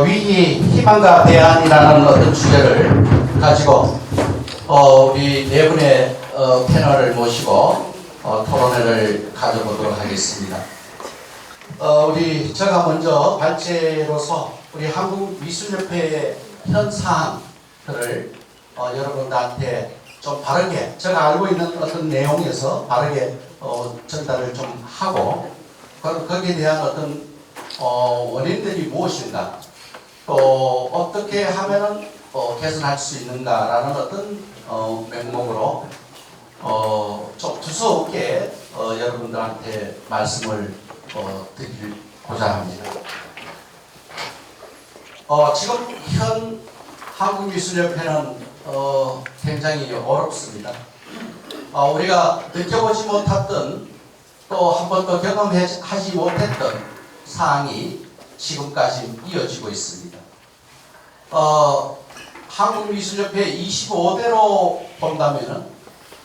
위기 희망과 대안이라는 어떤 주제를 가지고 우리 네 분의 패널을 모시고 토론회를 가져보도록 하겠습니다. 제가 먼저 발제로서 우리 한국미술협회의 현 사항들을 여러분들한테 좀 바르게, 제가 알고 있는 어떤 내용에서 바르게 전달을 좀 하고, 거기에 대한 어떤 원인들이 무엇인가, 또 어떻게 하면은 개선할 수 있는가라는 어떤 명목으로 좀 두서없게 여러분들한테 말씀을 드리고자 합니다. 지금 현 한국미술협회는 굉장히 어렵습니다. 우리가 느껴보지 못했던, 또 한 번도 경험하지 못했던 사항이 지금까지 이어지고 있습니다. 한국미술협회 25대로 본다면은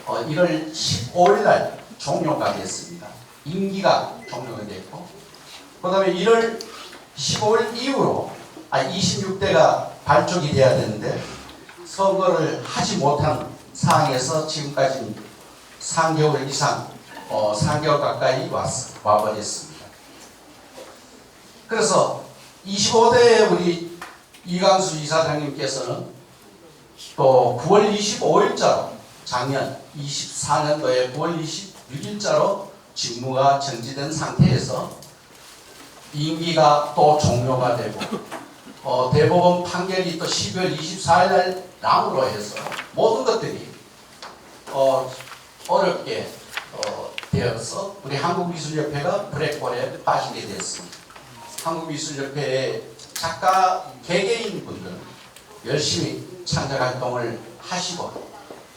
1월 15일 날 종료가 됐습니다. 임기가 종료가 됐고, 그 다음에 1월 15일 이후로 26대가 발족이 돼야 되는데 선거를 하지 못한 상황에서 지금까지 3개월 이상, 3개월 가까이 와버렸습니다. 그래서 25대 우리 이강수 이사장님께서는 또 9월 25일자로, 작년 24년도에 9월 26일자로 직무가 정지된 상태에서 임기가 또 종료가 되고, 대법원 판결이 또 12월 24일 날 남으로 해서 모든 것들이 어렵게 되어서 우리 한국미술협회가 블랙홀에 빠지게 됐습니다. 한국미술협회의 작가 개개인 분들은 열심히 창작 활동을 하시고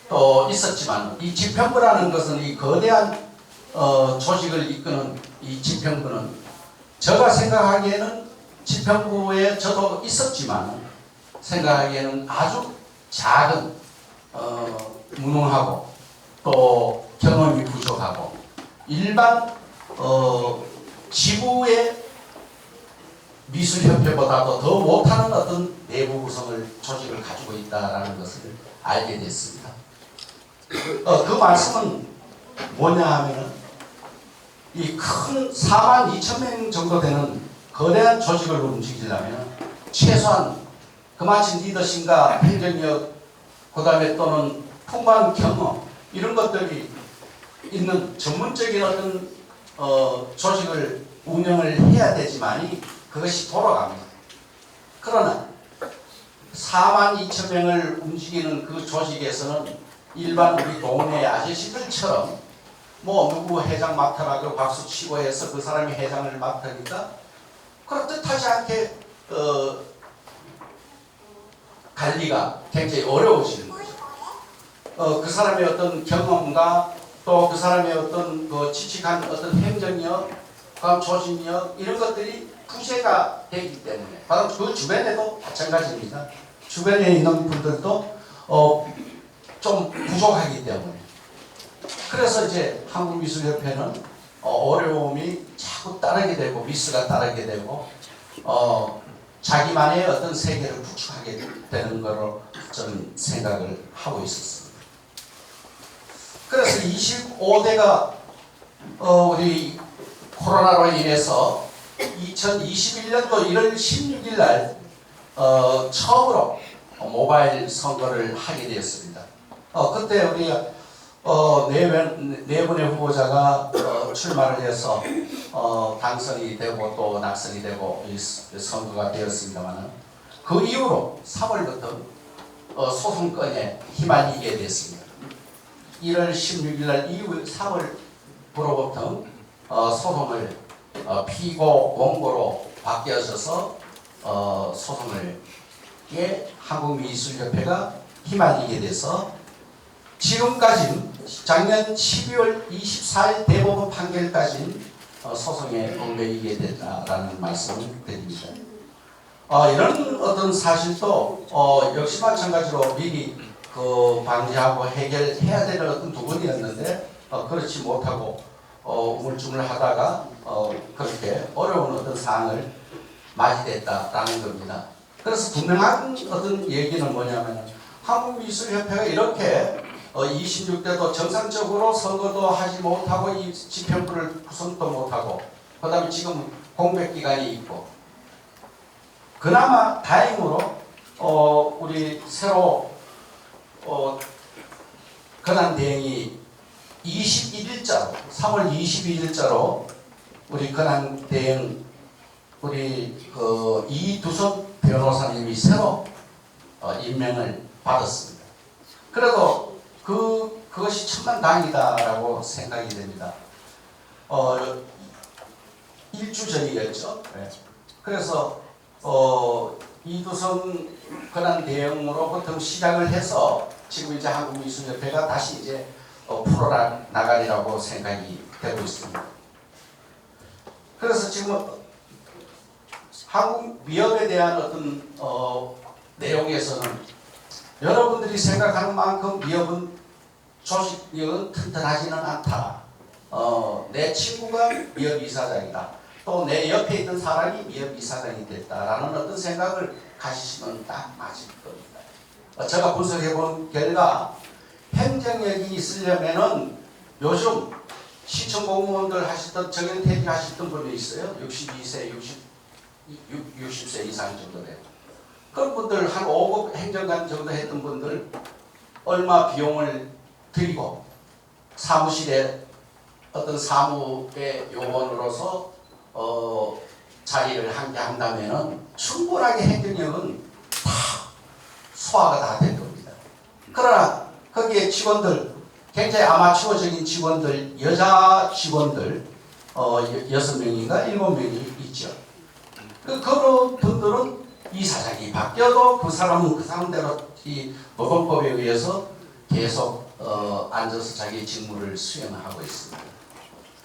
또 있었지만, 이 집행부라는 것은 이 거대한 조직을 이끄는 이 집행부는, 제가 생각하기에는 집행부에 저도 있었지만 생각하기에는 아주 작은, 무능하고 또 경험이 부족하고 일반 지구의 미술협회보다도 더 못하는 어떤 내부 구성을, 조직을 가지고 있다는 것을 알게 됐습니다. 그 말씀은 뭐냐 하면은, 이 큰 42,000명 정도 되는 거대한 조직을 움직이려면 최소한 그만큼 리더십과 행정력, 그 다음에 또는 풍부한 경험, 이런 것들이 있는 전문적인 어떤 조직을 운영을 해야 되지만이 그것이 돌아갑니다. 그러나 42,000명을 움직이는 그 조직에서는 일반 우리 동네 아저씨들처럼 누구 회장 맡아라고 박수 치고 해서 그 사람이 회장을 맡으니까 그렇듯하지 않게 관리가 굉장히 어려워지는 거죠. 그 사람의 어떤 경험과 또 그 사람의 어떤 지식한 어떤 행정력, 조직력, 이런 것들이 부재가 되기 때문에, 바로 그 주변에도 마찬가지입니다. 주변에 있는 분들도 좀 부족하기 때문에, 그래서 이제 한국미술협회는 어려움이 자꾸 따르게 되고 미스가 따르게 되고 자기만의 어떤 세계를 구축하게 되는 거로 저는 생각을 하고 있었습니다. 그래서 25대가 우리 코로나로 인해서 2021년도 1월 16일 날 처음으로 모바일 선거를 하게 되었습니다. 그때 우리가 네 분의 후보자가 출마를 해서 당선이 되고 또 낙선이 되고 선거가 되었습니다만, 그 이후로 3월부터 소송건에 휘말리게 됐습니다. 1월 16일 날 이후 3월부터 소송을 피고 원고로 바뀌어져서 소송을 한국미술협회가 휘말리게 돼서 지금까지 작년 12월 24일 대법원 판결까지 소송에 얽매이게 됐다라는 말씀을 드립니다. 이런 어떤 사실도 역시 마찬가지로 미리 방지하고 해결해야 되는 어떤 부분이었는데 그렇지 못하고 우물쭈물 하다가 그렇게 어려운 어떤 사항을 맞이됐다라는 겁니다. 그래서 분명한 어떤 얘기는 뭐냐면 한국미술협회가 이렇게 26대도 정상적으로 선거도 하지 못하고 이 집행부를 구성도 못하고 그 다음에 지금 공백기간이 있고 그나마 다행으로 우리 새로 권한대행이 21일자로 3월 21일자로 우리 권한대행 우리 이두선 변호사님이 새로 임명을 받았습니다. 그래도 그것이 천만다행이다라고 생각이 됩니다. 일주 전이었죠. 네. 그래서 이두선 권한대행으로부터 시작을 해서 지금 이제 한국미술협회가 다시 이제 풀어 나가리라고 생각이 되고 있습니다. 그래서 지금 한국 미협에 대한 어떤 내용에서는 여러분들이 생각하는 만큼 미협은 조직력은 튼튼하지는 않다. 내 친구가 미협 이사장이다. 또 내 옆에 있던 사람이 미협 이사장이 됐다라는 어떤 생각을 가지시면 딱 맞을 겁니다. 제가 분석해본 결과 행정력이 있으려면은 요즘 시청 공무원들 하시던 정년퇴직 하시던 분이 있어요. 62세, 60세 이상 정도 돼요. 그런 분들 한 5급 행정관 정도 했던 분들 얼마 비용을 들이고 사무실에 어떤 사무의 요원으로서 자리를 함께 한다면은 충분하게 행정력은 다 소화가 다 될 겁니다. 그러나 거기에 직원들 굉장히 아마추어적인 직원들 여자 직원들 6명인가 7명이 있죠. 그런 분들은 이사장이 바뀌어도 그 사람은 그 사람대로 이 법원법에 의해서 계속 앉아서 자기 직무를 수행하고 있습니다.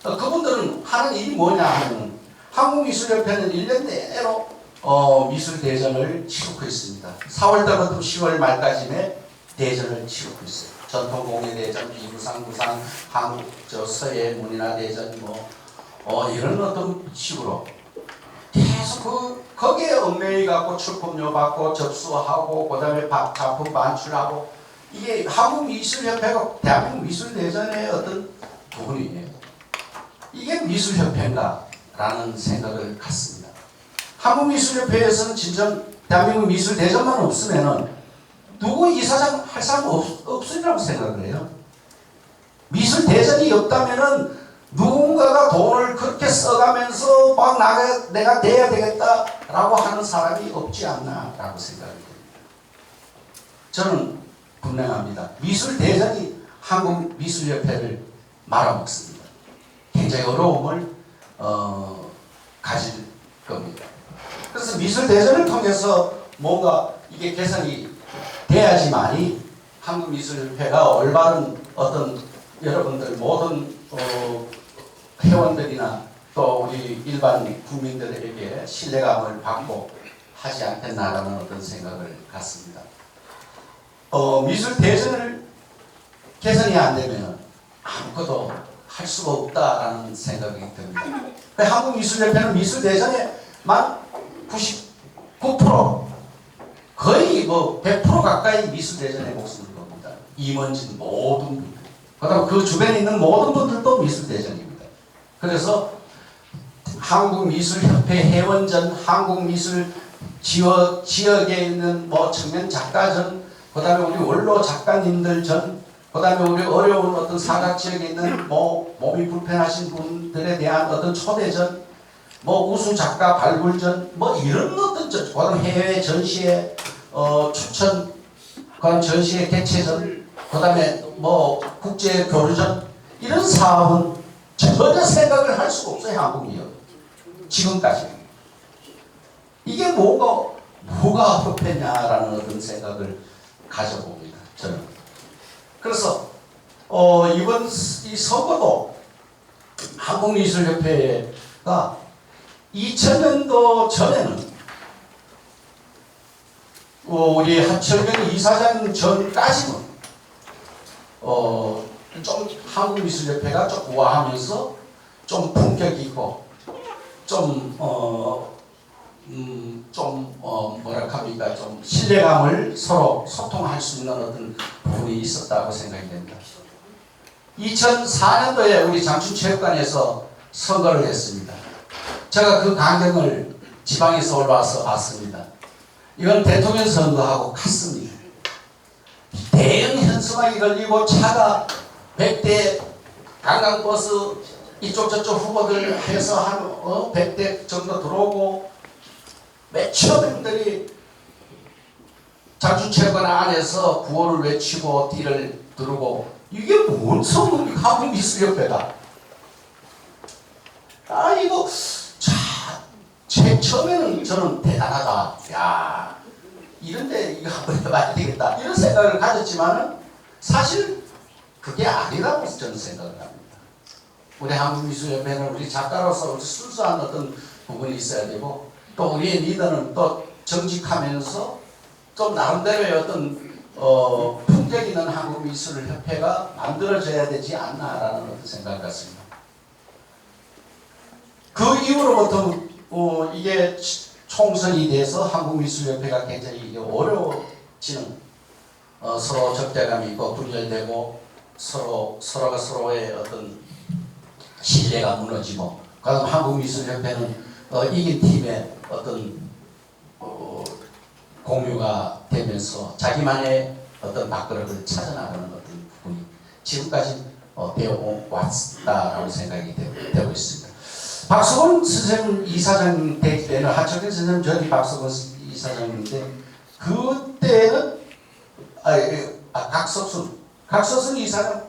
그분들은 하는 일이 뭐냐 하면 한국미술협회는 1년 내로 미술대전을 치르고 있습니다. 4월달부터 10월 말까지의 대전을 치르고 있어요. 전통공예대전, 비부상부상, 한국 서예 문인화대전 이런 어떤 식으로 계속 거기에 얽매이 갖고 출품료 받고 접수하고 그 다음에 작품 반출하고 이게 한국미술협회가 대한민국 미술대전의 어떤 부분이에요. 이게 미술협회인가? 라는 생각을 갖습니다. 한국미술협회에서는 진정 대한민국 미술대전만 없으면은 누구 이사장 할 사람 없으리라고 생각을 해요. 미술대전이 없다면은 누군가가 돈을 그렇게 써가면서 막 내가 돼야 되겠다라고 하는 사람이 없지 않나라고 생각이 됩니다. 저는 분명합니다. 미술대전이 한국미술협회를 말아먹습니다. 굉장히 어려움을 가질 겁니다. 그래서 미술대전을 통해서 뭔가 이게 개선이 돼야지만이 한국미술협회가 올바른 어떤 여러분들 모든 회원들이나 또 우리 일반 국민들에게 신뢰감을 받고 하지 않겠나라는 어떤 생각을 갖습니다. 미술대전을 개선이 안 되면 아무것도 할 수가 없다라는 생각이 듭니다. 한국미술협회는 미술대전에만 99% 거의 100% 가까이 미술대전에 목숨을 겁니다. 임원진 모든 분들. 그다음 그 주변에 있는 모든 분들도 미술대전입니다. 그래서 한국미술협회 회원전, 한국미술 지역에 있는 청년 작가전, 그다음에 우리 원로 작가님들 전, 그다음에 우리 어려운 어떤 사각 지역에 있는 몸이 불편하신 분들에 대한 어떤 초대전, 우수 작가 발굴전, 이런 어떤 전, 그다음 해외 전시회 추천, 그다음 전시회 개최전, 그다음에 국제 교류전 이런 사업은 전혀 생각을 할 수가 없어요. 한국이요. 지금까지 이게 뭐가 협회냐라는 어떤 생각을 가져봅니다. 저는. 그래서 이번 이 선거도 한국미술협회가 2000년도 전에는 우리 한철경 이사장 전까지는 좀 한국미술협회가 좀 우아하면서 좀 품격 있고 좀 좀 뭐랄까합니까 좀 신뢰감을 서로 소통할 수 있는 어떤 부분이 있었다고 생각이 됩니다. 2004년도에 우리 장춘체육관에서 선거를 했습니다. 제가 그 광경을 지방에서 올라와서 봤습니다. 이건 대통령 선거하고 같습니다. 대형 현수막이 걸리고 차가 100대 관광버스 이쪽 저쪽 후보들 해서 한 100대 정도 들어오고 몇천 명들이 장춘체육관 안에서 구호를 외치고 뒤를 두르고 이게 뭔 선거입니까? 한국미술협회가 이거 처음에는 저는 대단하다. 야 이런데 이거 한번 해봐야 되겠다 이런 생각을 가졌지만은 사실 그게 아니라고 저는 생각을 합니다. 우리 한국미술협회는 우리 작가로서 순수한 어떤 부분이 있어야 되고 또 우리의 리더는 또 정직하면서 좀 나름대로의 어떤 품격 있는 한국미술협회가 만들어져야 되지 않나라는 어떤 생각을 갖습니다. 그 이후로부터 이게 총선이 돼서 한국미술협회가 굉장히 이게 어려워지는 서로 적대감이 있고 분열되고 서로가 서로의 어떤 신뢰가 무너지고 그다음 한국미술협회는 이긴 팀의 어떤 공유가 되면서 자기만의 어떤 밥그릇을 찾아나가는 어떤 부분이 지금까지 되어 왔다라고 생각이 되고 있습니다. 박석원 선생님 이사장 될 때는 하철근 선생님 전이 박석원 이사장인데 그때는 각석순 이사장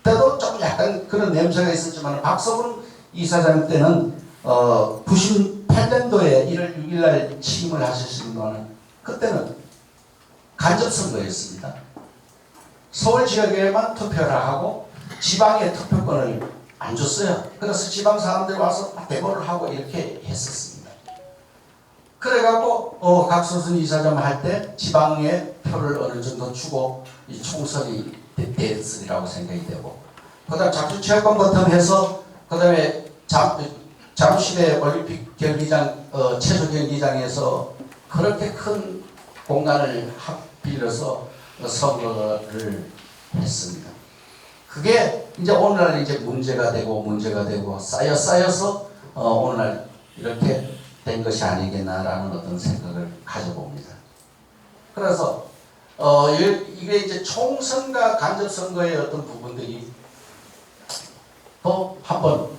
때도 좀 약간 그런 냄새가 있었지만 박석원 이사장 때는 98년도에 1월 6일 날 취임을 하셨는 거는 그때는 간접선거였습니다. 서울 지역에만 투표를 하고 지방에 투표권을 안 줬어요. 그래서 지방 사람들이 와서 대보를 하고 이렇게 했었습니다. 그래갖고 각서순 이사장 할 때 지방에 표를 어느 정도 주고 이 총선이 됐으리라고 생각이 되고 그 다음 장춘체육관부터 해서 그 다음에 잠실의 올림픽 경기장 체조 경기장에서 그렇게 큰 공간을 빌려서 선거를 했습니다. 그게 이제 오늘날 이제 문제가 되고 쌓여서 오늘날 이렇게 된 것이 아니겠나라는 어떤 생각을 가져봅니다. 그래서 이게 이제 총선과 간접선거의 어떤 부분들이 또 한번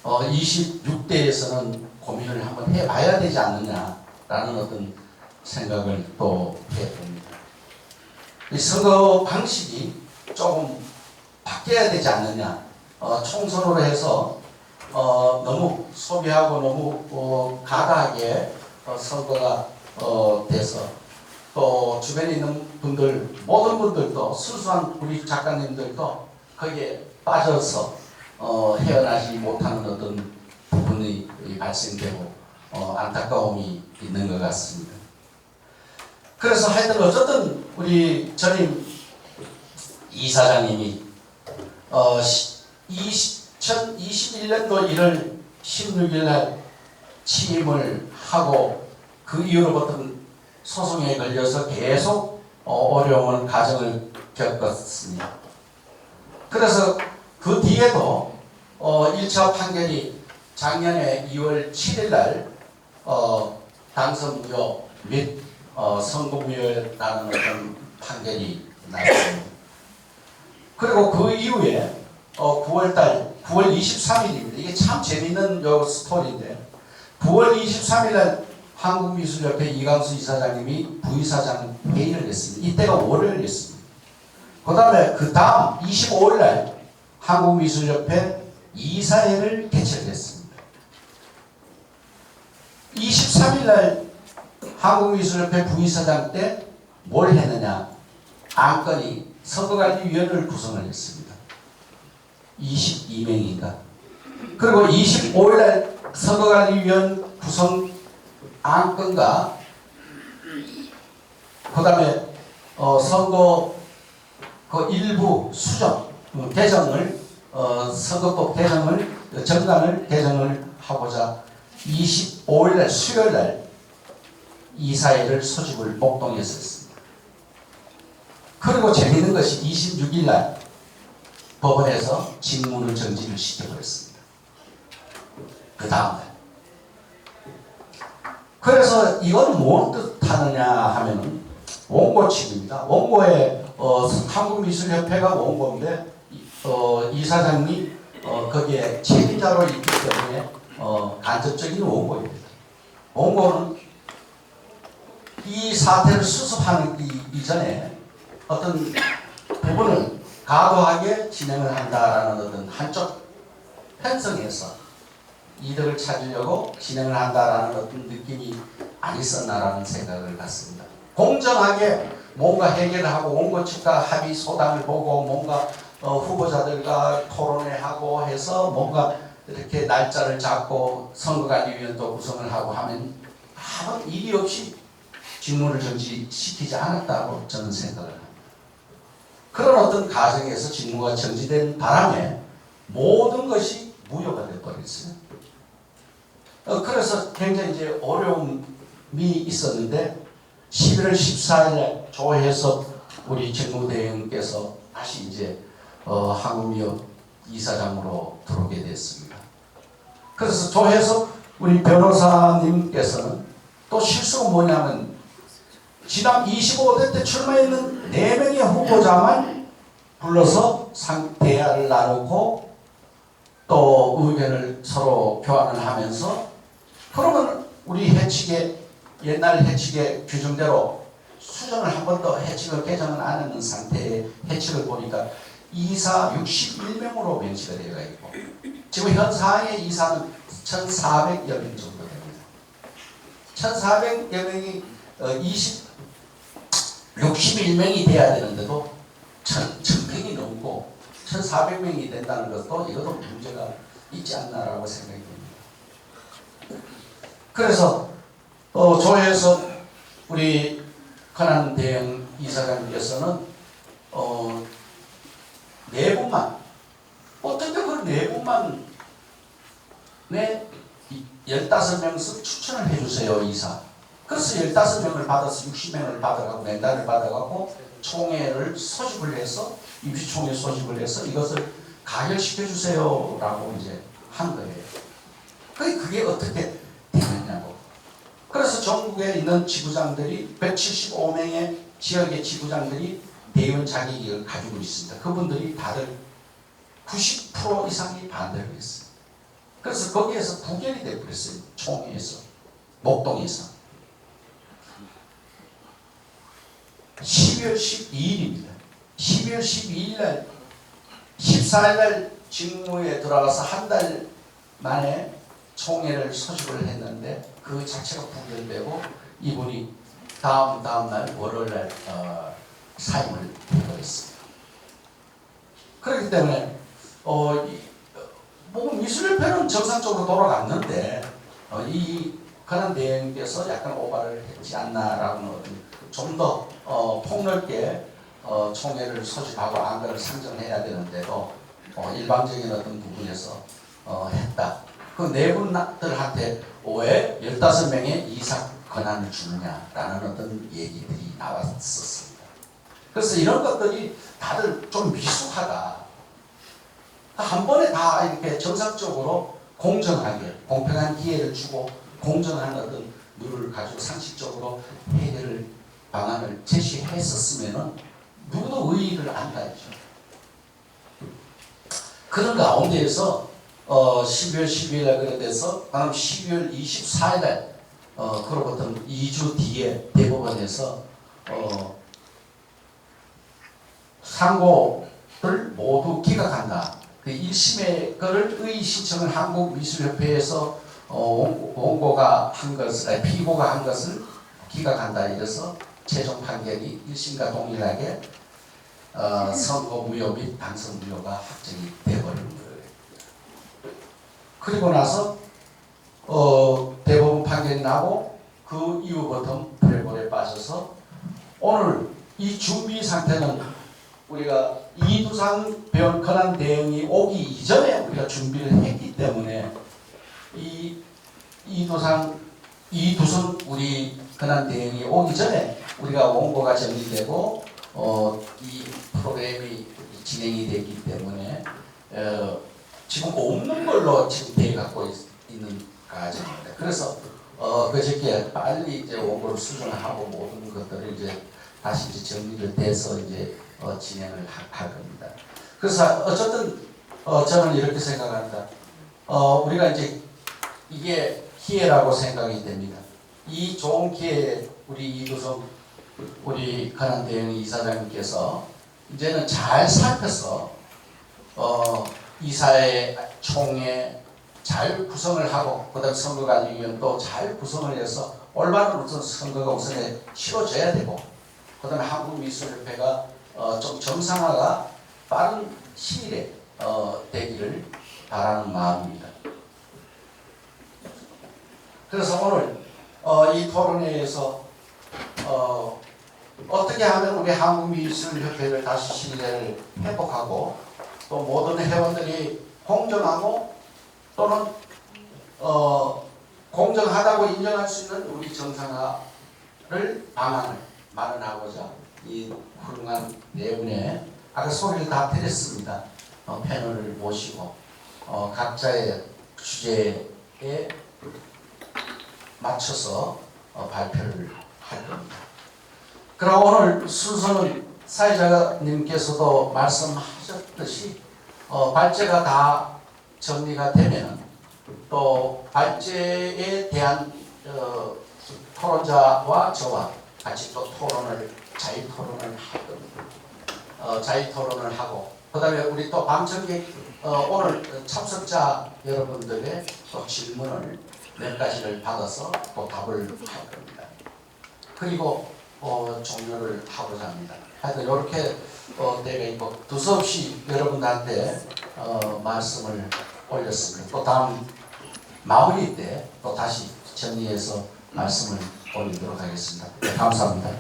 26대에서는 고민을 한번 해봐야 되지 않느냐라는 어떤 생각을 또 해봅니다. 이 선거 방식이 조금 바뀌어야 되지 않느냐. 총선으로 해서 너무 소비하고 너무 과다하게 선거가 돼서 또 주변에 있는 분들 모든 분들도 순수한 우리 작가님들도 거기에 빠져서 헤어나지 못하는 어떤 부분이 발생되고 안타까움이 있는 것 같습니다. 그래서 하여튼 어쨌든 우리 전임 이사장님이 2021년도 1월 16일 날 취임을 하고 그 이후로부터 소송에 걸려서 계속 어려운 과정을 겪었습니다. 그래서 그 뒤에도 1차 판결이 작년에 2월 7일 날 당선 무효 및 선고 무효라는 어떤 판결이 나왔습니다. 그리고 그 이후에 9월 23일입니다. 이게 참 재밌는 요 스토리인데 9월 23일 날 한국미술협회 이강수 이사장님이 부이사장 회의를 했습니다. 이때가 월요일이었습니다. 그 다음 25일 날 한국미술협회 이사회를 개최했습니다. 23일 날 한국미술협회 부이사장 때 뭘 했느냐? 안건이 선거관리위원회를 구성을 했습니다. 22명인가. 그리고 25일 날 선거관리위원 구성 안건과 그 다음에 선거 그 일부 수정 개정을 선거법 개정을 정당을 개정을 하고자 25일 날 수요일 날 이사회를 소집을 목동에서 했습니다. 그리고 재미있는 것이 26일 날 법원에서 직무를 정지를 시켜버렸습니다. 그 다음날. 그래서 이건 뭔 뜻하느냐 하면은 원고측입니다. 원고에 한국미술협회가 원고인데 이사장이 거기에 책임자로 있기 때문에 간접적인 원고입니다. 원고는 이 사태를 수습하는 이전에 어떤 부분을 과도하게 진행을 한다라는 어떤 한쪽 편성에서 이득을 찾으려고 진행을 한다라는 어떤 느낌이 안 있었나라는 생각을 갖습니다. 공정하게 뭔가 해결을 하고 원고 측과 합의 소당을 보고 뭔가 후보자들과 토론회하고 해서 뭔가 이렇게 날짜를 잡고 선거관리위원도 구성을 하고 하면 아무 일이 없이 직무를 정지시키지 않았다고 저는 생각을 합니다. 그런 어떤 과정에서 직무가 정지된 바람에 모든 것이 무효가 되어버렸어요. 그래서 굉장히 이제 어려움이 있었는데 11월 14일 조혜섭 우리 직무대행께서 다시 이제 한국미협 이사장으로 들어오게 됐습니다. 그래서 조혜섭 우리 변호사님께서는 또 실수가 뭐냐면 지난 25대 때 출마했는 4명의 후보자만 불러서 대화를 나누고 또 의견을 서로 교환을 하면서 그러면 우리 해칙의 옛날 해칙의 규정대로 수정을 한 번 더 해칙을 개정을 안 하는 상태의 해칙을 보니까 이사 61명으로 명시가 되어 있고 지금 현 상황의 이사는 1,400여 명 정도 됩니다. 1,400여 명이 61명이 돼야 되는데도 1,000명이 넘고 1,400명이 된다는 것도 이것도 문제가 있지 않나라고 생각이 듭니다. 그래서 조혜섭 우리 권한 대행 이사장님께서는 네 분만 어떻게 그 네 분만 내 15명씩 추천을 해주세요 이사. 그래서 15명을 받아서 60명을 받아가고 멘단을 받아가고 총회를 소집을 해서 임시총회 소집을 해서 이것을 가결시켜 주세요라고 이제 한 거예요. 그게 어떻게 되느냐고. 그래서 전국에 있는 지구장들이 175명의 지역의 지구장들이 대의원 자격을 가지고 있습니다. 그분들이 다들 90% 이상이 반대를 했어요. 그래서 거기에서 부결이 되어버렸어요. 총회에서 목동에서 12월 12일입니다. 12월 12일 날 14일 날 직무에 들어가서 한 달 만에 총회를 소집을 했는데 그 자체가 부결되고 이분이 다음 날 월요일 날 사임을 해버렸습니다. 그렇기 때문에 뭐 미술협회는 정상적으로 돌아갔는데 이 권한 대행께서 약간 오바를 했지 않나라는 좀 더 폭넓게 총회를 소집하고 안건을 상정해야 되는데도 일방적인 어떤 부분에서 했다. 그 네 분들한테 왜 15명의 이사 권한을 주느냐라는 어떤 얘기들이 나왔었습니다. 그래서 이런 것들이 다들 좀 미숙하다. 한 번에 다 이렇게 정상적으로 공정하게 공평한 기회를 주고 공정한 어떤 룰을 가지고 상식적으로 해결을 방안을 제시했었으면은 누구도 의의를 안 가죠. 그런 가운데에서 12월 12일에 그래 돼서 다음 12월 24일에 그로부터 2주 뒤에 대법원에서 상고를 모두 기각한다. 그 1심의 거를 의의 신청을 한국미술협회에서 원고가 한 것을 피고가 한 것을 기각한다. 이래서 최종 판결이 1심과 동일하게 선고 무효 및 당선 무효가 확정이 되어버린 거예요. 그리고 나서 대법원 판결이 나고 그 이후부터 프레볼에 빠져서 오늘 이 준비 상태는 우리가 이두상 권한 대행이 오기 이전에 우리가 준비를 했기 때문에 이두선 우리 근한 대응이 오기 전에 우리가 원고가 정리되고 이 프로그램이 진행이 되기 때문에 지금 없는 걸로 지금 대해 갖고 있는 과정입니다. 그래서 그저께 빨리 이제 원고를 수정하고 모든 것들을 이제 다시 이제 정리를 돼서 이제 진행을 할 겁니다. 그래서 어쨌든 저는 이렇게 생각합니다. 우리가 이제 이게 기회라고 생각이 됩니다. 이 좋은 기회에 우리 이두성 우리 가난대행 이사장님께서 이제는 잘 살펴서 이사회 총회 잘 구성을 하고 그다음 선거관리위원도 잘 구성을 해서 올바른 우선 선거가 우선에 치러져야 되고 그다음에 한국미술협회가 좀 정상화가 빠른 시일에 되기를 바라는 마음입니다. 그래서 오늘 이 토론회에서 어떻게 하면 우리 한국미술협회를 다시 신뢰를 회복하고 또 모든 회원들이 공정하고 또는 공정하다고 인정할 수 있는 우리 정상화를 방안을 마련하고자 이 훌륭한 네 분의 아까 소개를 다 드렸습니다. 패널을 모시고 각자의 주제에 맞춰서 발표를 할 겁니다. 그럼 오늘 순서는 사회자님께서도 말씀하셨듯이 발제가 다 정리가 되면 또 발제에 대한 토론자와 저와 같이 또 자유 토론을 할 겁니다. 자유 토론을 하고 그다음에 우리 또 방청객 오늘 참석자 여러분들의 또 질문을 몇 가지를 받아서 또 답을 할 겁니다. 그리고 종료를 하고자 합니다. 하여튼 이렇게 때가 있고 두서없이 여러분들한테 말씀을 올렸습니다. 또 다음 마무리 때 또 다시 정리해서 말씀을 올리도록 하겠습니다. 네, 감사합니다.